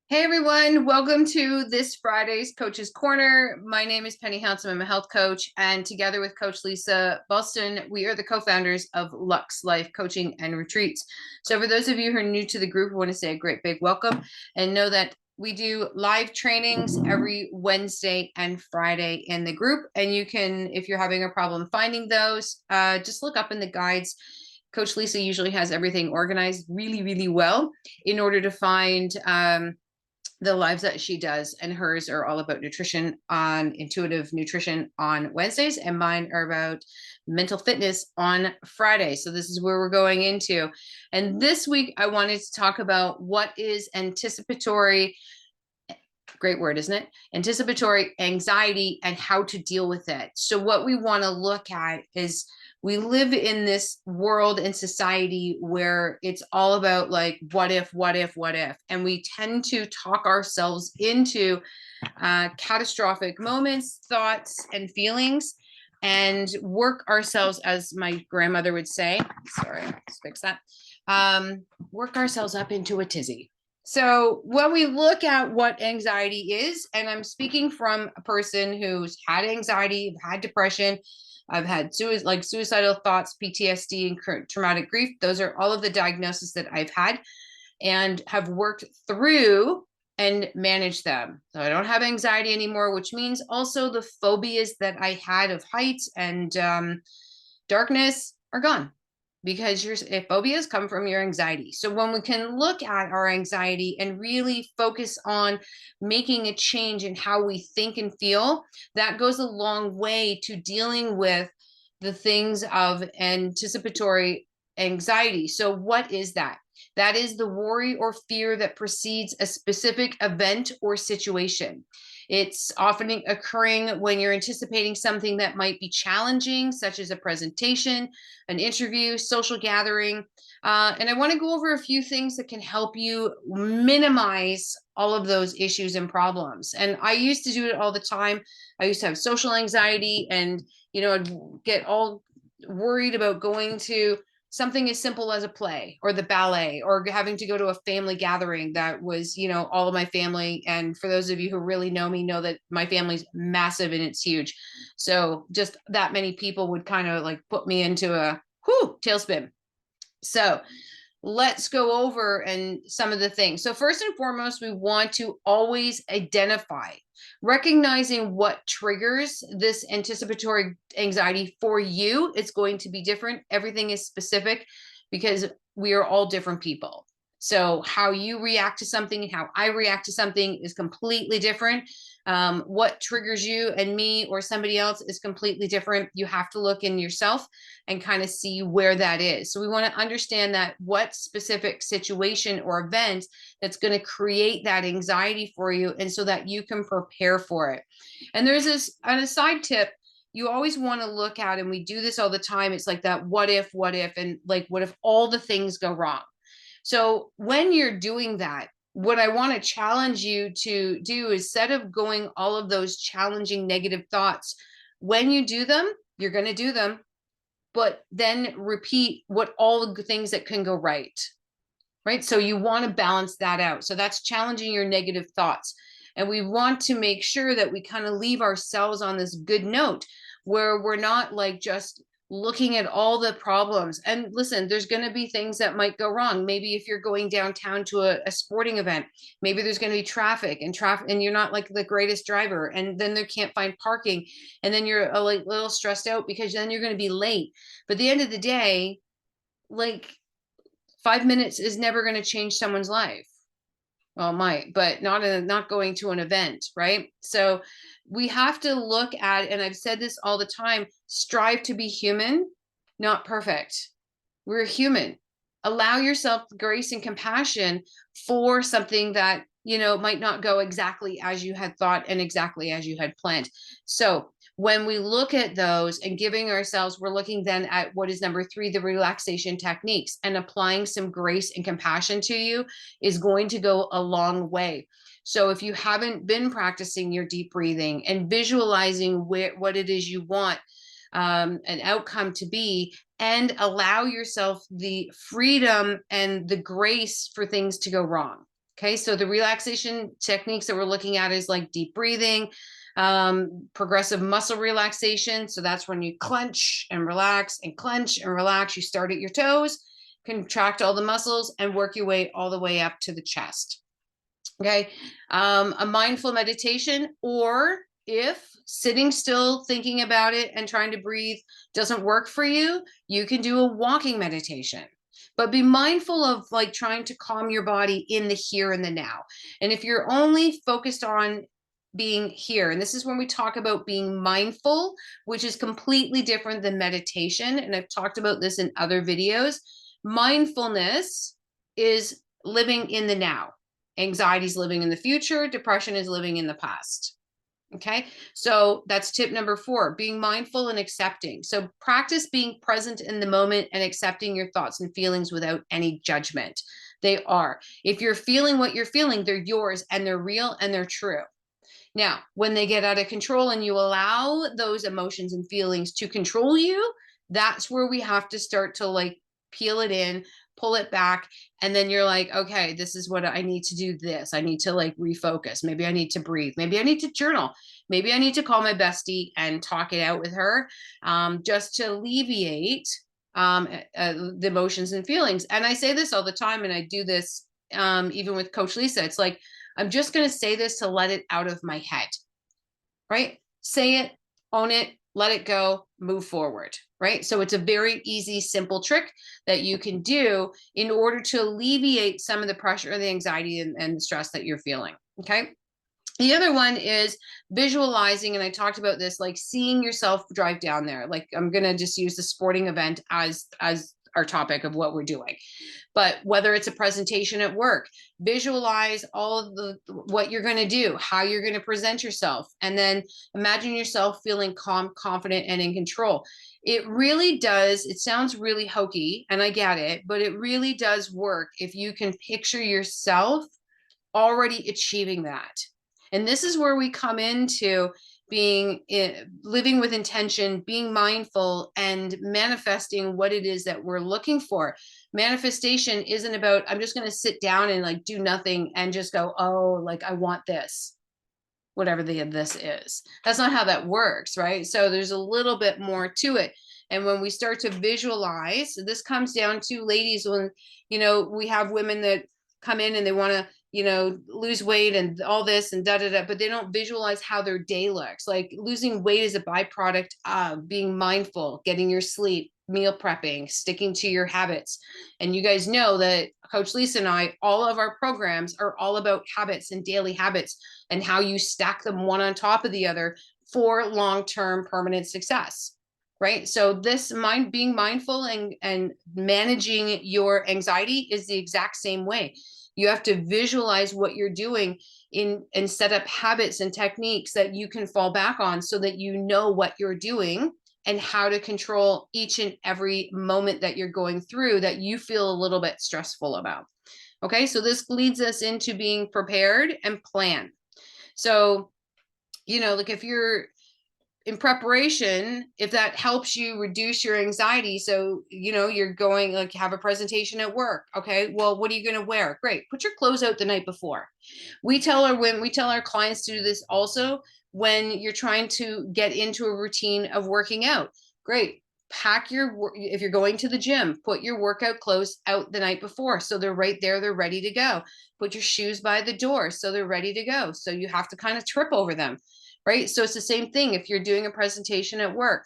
Hey everyone, welcome to this Friday's Coach's Corner. My name is Penny Hounsome. I'm a health coach, and together with Coach Lisa Boston, we are the co-founders of Lux Life Coaching and Retreats. So for those of you who are new to the group, I want to say a great big welcome and know that we do live trainings every Wednesday and Friday in the group. And you can, if you're having a problem finding those, just look up in the guides. Coach Lisa usually has everything organized really, really well in order to find the lives that she does, and hers are all about nutrition on intuitive nutrition on Wednesdays, and mine are about mental fitness on Friday. So this is where we're going into. And this week I wanted to talk about what is anticipatory, great word, isn't it? Anticipatory anxiety and how to deal with it. So what we want to look at is we live in this world and society where it's all about like, what if, what if, what if? And we tend to talk ourselves into catastrophic moments, thoughts, and feelings, and work ourselves, as my grandmother would say, sorry, let's fix that, work ourselves up into a tizzy. So when we look at what anxiety is, and I'm speaking from a person who's had anxiety, had depression, I've had suicidal thoughts, PTSD, and traumatic grief. Those are all of the diagnoses that I've had and have worked through and managed them. So I don't have anxiety anymore, which means also the phobias that I had of heights and darkness are gone, because your phobias come from your anxiety. So when we can look at our anxiety and really focus on making a change in how we think and feel, that goes a long way to dealing with the things of anticipatory anxiety. So what is that? That is the worry or fear that precedes a specific event or situation. It's often occurring when you're anticipating something that might be challenging, such as a presentation, an interview, social gathering. And I want to go over a few things that can help you minimize all of those issues and problems. And I used to do it all the time. I used to have social anxiety, and I'd get all worried about going to something as simple as a play or the ballet, or having to go to a family gathering that was, all of my family. And for those of you who really know me, know that my family's massive and it's huge. So just that many people would kind of like put me into a tailspin. So let's go over and some of the things. So first and foremost, we want to always identify, recognizing what triggers this anticipatory anxiety for you. It's going to be different. Everything is specific because we are all different people. So how you react to something and how I react to something is completely different. What triggers you and me or somebody else is completely different. You have to look in yourself and kind of see where that is. So we want to understand that what specific situation or event that's going to create that anxiety for you, and so that you can prepare for it. And there's this, on a side tip, you always want to look at, and we do this all the time, it's like that what if, and like, what if all the things go wrong? So when you're doing that, what I want to challenge you to do is, instead of going all of those challenging negative thoughts, when you do them, you're going to do them, but then repeat what all the things that can go right. Right. So you want to balance that out. So that's challenging your negative thoughts. And we want to make sure that we kind of leave ourselves on this good note, where we're not like just looking at all the problems. And listen, there's going to be things that might go wrong. Maybe if you're going downtown to a sporting event, maybe there's going to be traffic, and you're not like the greatest driver, and then they can't find parking, and then you're a little stressed out because then you're going to be late. But at the end of the day, like, 5 minutes is never going to change someone's life. Well, it might, but not going to an event, right? So we have to look at, and I've said this all the time, strive to be human, not perfect. We're human. Allow yourself grace and compassion for something that, might not go exactly as you had thought and exactly as you had planned. So when we look at those and giving ourselves, we're looking then at what is number 3, the relaxation techniques, and applying some grace and compassion to you is going to go a long way. So if you haven't been practicing your deep breathing and visualizing what it is you want an outcome to be, and allow yourself the freedom and the grace for things to go wrong. Okay, so the relaxation techniques that we're looking at is like deep breathing, progressive muscle relaxation. So that's when you clench and relax and clench and relax. You start at your toes, contract all the muscles, and work your way all the way up to the chest. Okay, a mindful meditation, or if sitting still thinking about it and trying to breathe doesn't work for you, you can do a walking meditation. But be mindful of like trying to calm your body in the here and the now. And if you're only focused on being here, and this is when we talk about being mindful, which is completely different than meditation. And I've talked about this in other videos. Mindfulness is living in the now. Anxiety is living in the future. Depression is living in the past. Okay, so that's tip number 4, being mindful and accepting. So practice being present in the moment and accepting your thoughts and feelings without any judgment. They are. If you're feeling what you're feeling, they're yours and they're real and they're true. Now, when they get out of control and you allow those emotions and feelings to control you, that's where we have to start to like peel it in, pull it back. And then you're like, okay, this is what I need to do. This, I need to like refocus. Maybe I need to breathe. Maybe I need to journal. Maybe I need to call my bestie and talk it out with her, just to alleviate the emotions and feelings. And I say this all the time, and I do this even with Coach Lisa. It's like, I'm just going to say this to let it out of my head, right? Say it, own it, let it go, move forward, right? So it's a very easy, simple trick that you can do in order to alleviate some of the pressure and the anxiety and the stress that you're feeling, okay? The other one is visualizing, and I talked about this, like seeing yourself drive down there. Like I'm going to just use the sporting event as our topic of what we're doing. But whether it's a presentation at work, visualize all of the what you're going to do, how you're going to present yourself, and then imagine yourself feeling calm, confident, and in control. It really does. It sounds really hokey, and I get it, but it really does work if you can picture yourself already achieving that. And this is where we come into being living with intention, being mindful, and manifesting what it is that we're looking for. Manifestation isn't about, I'm just going to sit down and like do nothing and just go, oh, like I want this, whatever this is. That's not how that works, right? So there's a little bit more to it. And when we start to visualize, this comes down to ladies, when, we have women that come in and they want to, lose weight and all this and but they don't visualize how their day looks. Like losing weight is a byproduct of being mindful, getting your sleep, meal prepping, sticking to your habits. And you guys know that Coach Lisa and I, all of our programs are all about habits and daily habits and how you stack them one on top of the other for long-term permanent success. Right. So this being mindful and managing your anxiety is the exact same way. You have to visualize what you're doing and set up habits and techniques that you can fall back on so that you know what you're doing and how to control each and every moment that you're going through that you feel a little bit stressful about. Okay, so this leads us into being prepared and plan. So, like if you're in preparation, if that helps you reduce your anxiety, so you're going, like, have a presentation at work. Okay, well, what are you going to wear? Great, put your clothes out the night before. We tell our clients to do this also when you're trying to get into a routine of working out. Great, pack if you're going to the gym, put your workout clothes out the night before so they're right there, they're ready to go. Put your shoes by the door so they're ready to go, so you have to kind of trip over them. Right. So it's the same thing. If you're doing a presentation at work,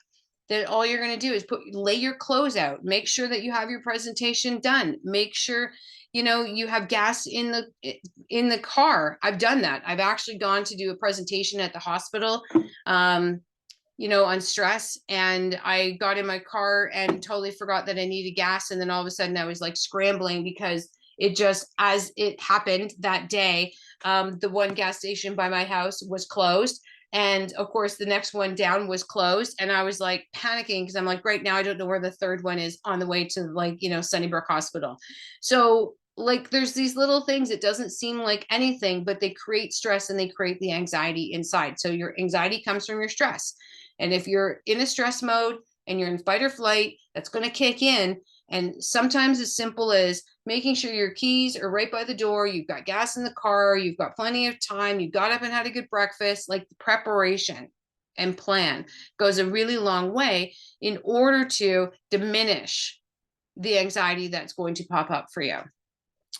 then all you're going to do is lay your clothes out, make sure that you have your presentation done, make sure, you have gas in the car. I've done that. I've actually gone to do a presentation at the hospital, on stress. And I got in my car and totally forgot that I needed gas. And then all of a sudden I was like scrambling because it just, as it happened that day, the one gas station by my house was closed. And of course, the next one down was closed. And I was like panicking because I'm like, right now, I don't know where the third one is on the way to Sunnybrook Hospital. So like, there's these little things. It doesn't seem like anything, but they create stress and they create the anxiety inside. So your anxiety comes from your stress. And if you're in a stress mode and you're in fight or flight, that's going to kick in. And sometimes as simple as making sure your keys are right by the door, you've got gas in the car, you've got plenty of time, you got up and had a good breakfast, like the preparation and plan goes a really long way in order to diminish the anxiety that's going to pop up for you.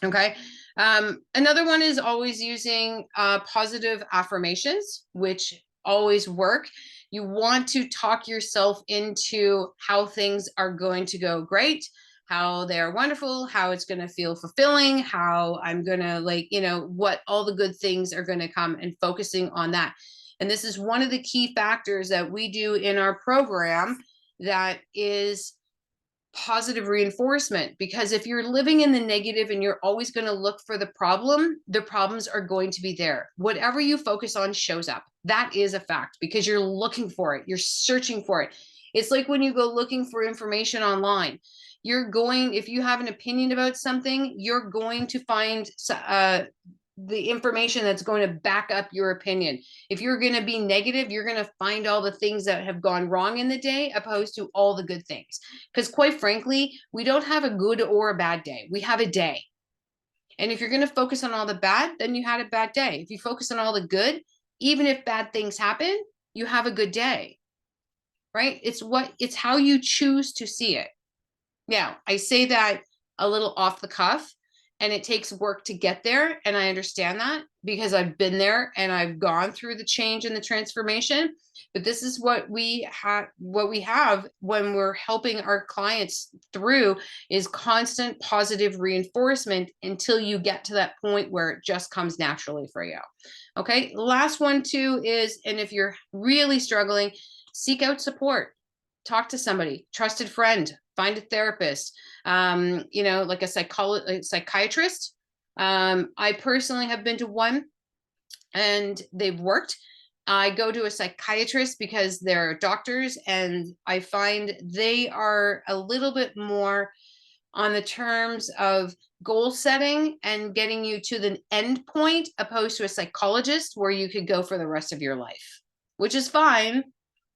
Okay. Another one is always using positive affirmations, which always work. You want to talk yourself into how things are going to go great, how they are wonderful, how it's going to feel fulfilling, how I'm going to what all the good things are going to come, and focusing on that. And this is one of the key factors that we do in our program, that is positive reinforcement. Because if you're living in the negative and you're always going to look for the problems are going to be there. Whatever you focus on shows up. That is a fact, because you're looking for it, you're searching for it. It's like when you go looking for information online, if you have an opinion about something, you're going to find the information that's going to back up your opinion. If you're going to be negative, you're going to find all the things that have gone wrong in the day, opposed to all the good things. Because quite frankly, we don't have a good or a bad day. We have a day. And if you're going to focus on all the bad, then you had a bad day. If you focus on all the good, even if bad things happen, you have a good day, right? It's how you choose to see it. Now, I say that a little off the cuff, and it takes work to get there. And I understand that, because I've been there and I've gone through the change and the transformation. But this is what we have when we're helping our clients through, is constant positive reinforcement until you get to that point where it just comes naturally for you. Okay. Last one too is, and if you're really struggling, seek out support. Talk to somebody, trusted friend, find a therapist, like a psychiatrist. I personally have been to one and they've worked. I go to a psychiatrist because they're doctors, and I find they are a little bit more on the terms of goal setting and getting you to the end point, opposed to a psychologist where you could go for the rest of your life, which is fine.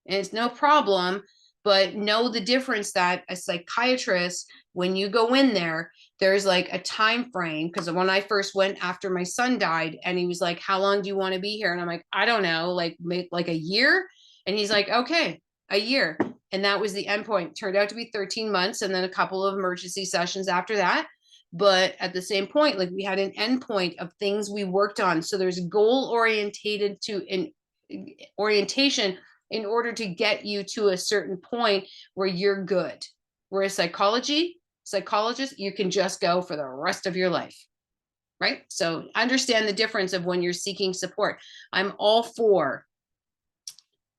And it's no problem. But know the difference, that a psychiatrist, when you go in there, there's like a time frame. Because when I first went after my son died, and he was like, how long do you want to be here? And I'm like, I don't know, like a year. And he's like, okay, a year. And that was the end point. Turned out to be 13 months, and then a couple of emergency sessions after that. But at the same point, like, we had an end point of things we worked on. So there's goal orientated to an orientation in order to get you to a certain point where you're good. Whereas psychologist, you can just go for the rest of your life, right? So understand the difference of when you're seeking support. I'm all for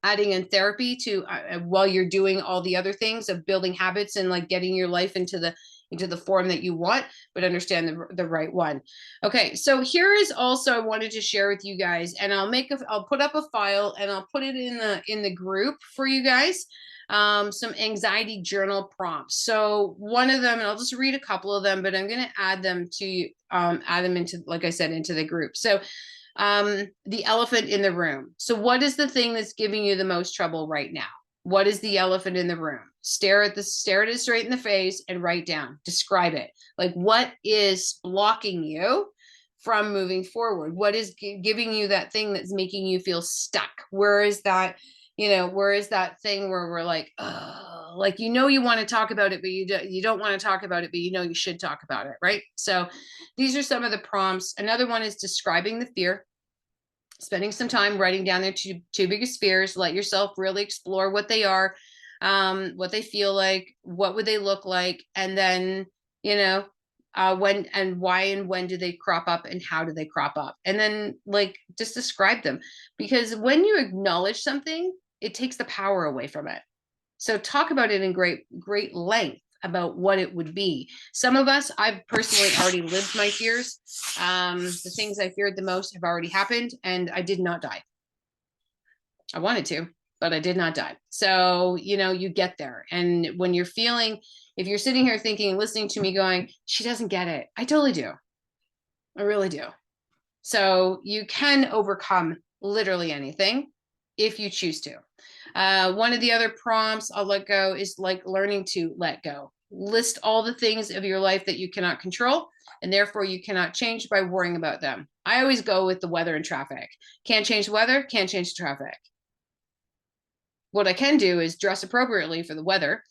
adding in therapy to while you're doing all the other things of building habits and like getting your life into the form that you want, but understand the right one. Okay, so here is also, I wanted to share with you guys, and I'll put up a file and I'll put it in the group for you guys, some anxiety journal prompts. So one of them, and I'll just read a couple of them, but I'm going to add them into, like I said, into the group. So the elephant in the room. So what is the thing that's giving you the most trouble right now? What is the elephant in the room? Stare at it straight in the face and write down, describe it. Like, what is blocking you from moving forward? What is giving you that thing that's making you feel stuck? Where is that thing where we're like, oh, like, you want to talk about it, but you don't want to talk about it, but you should talk about it, right? So these are some of the prompts. Another one is describing the fear. Spending some time writing down their two biggest fears. Let yourself really explore what they are, what they feel like, what would they look like, and then when and why and when do they crop up and how do they crop up, and then like just describe them. Because when you acknowledge something, it takes the power away from it. So talk about it in great length about what it would be. Some of us, I've personally already lived my fears. The things I feared the most have already happened, and I did not die. I wanted to, but I did not die. So, you get there. And when you're if you're sitting here thinking, listening to me going, she doesn't get it. I totally do. I really do. So you can overcome literally anything if you choose to. One of the other prompts I'll let go is like learning to let go. List all the things of your life that you cannot control and therefore you cannot change by worrying about them. I always go with the weather and traffic. Can't change the weather, can't change the traffic. What I can do is dress appropriately for the weather.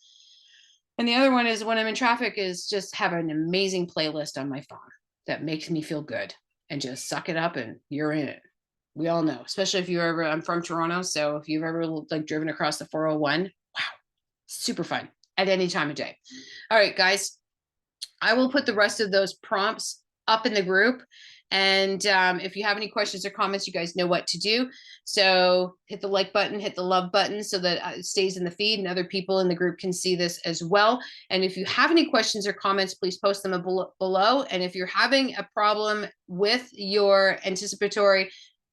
And the other one is when I'm in traffic is just have an amazing playlist on my phone that makes me feel good and just suck it up and you're in it. We all know, especially if you ever, I'm from Toronto. So if you've ever like driven across the 401, wow, super fun at any time of day. All right, guys, I will put the rest of those prompts up in the group. And if you have any questions or comments, you guys know what to do. So hit the like button, hit the love button so that it stays in the feed and other people in the group can see this as well. And if you have any questions or comments, please post them below. And if you're having a problem with your anticipatory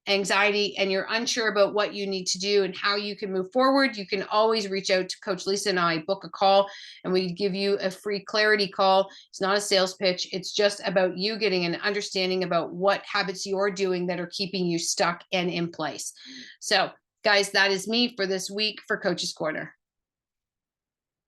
anxiety and you're unsure about what you need to do and how you can move forward, you can always reach out to Coach Lisa and I, book a call, and we give you a free clarity call. It's not a sales pitch. It's just about you getting an understanding about what habits you're doing that are keeping you stuck and in place. So guys, that is me for this week for Coach's Corner.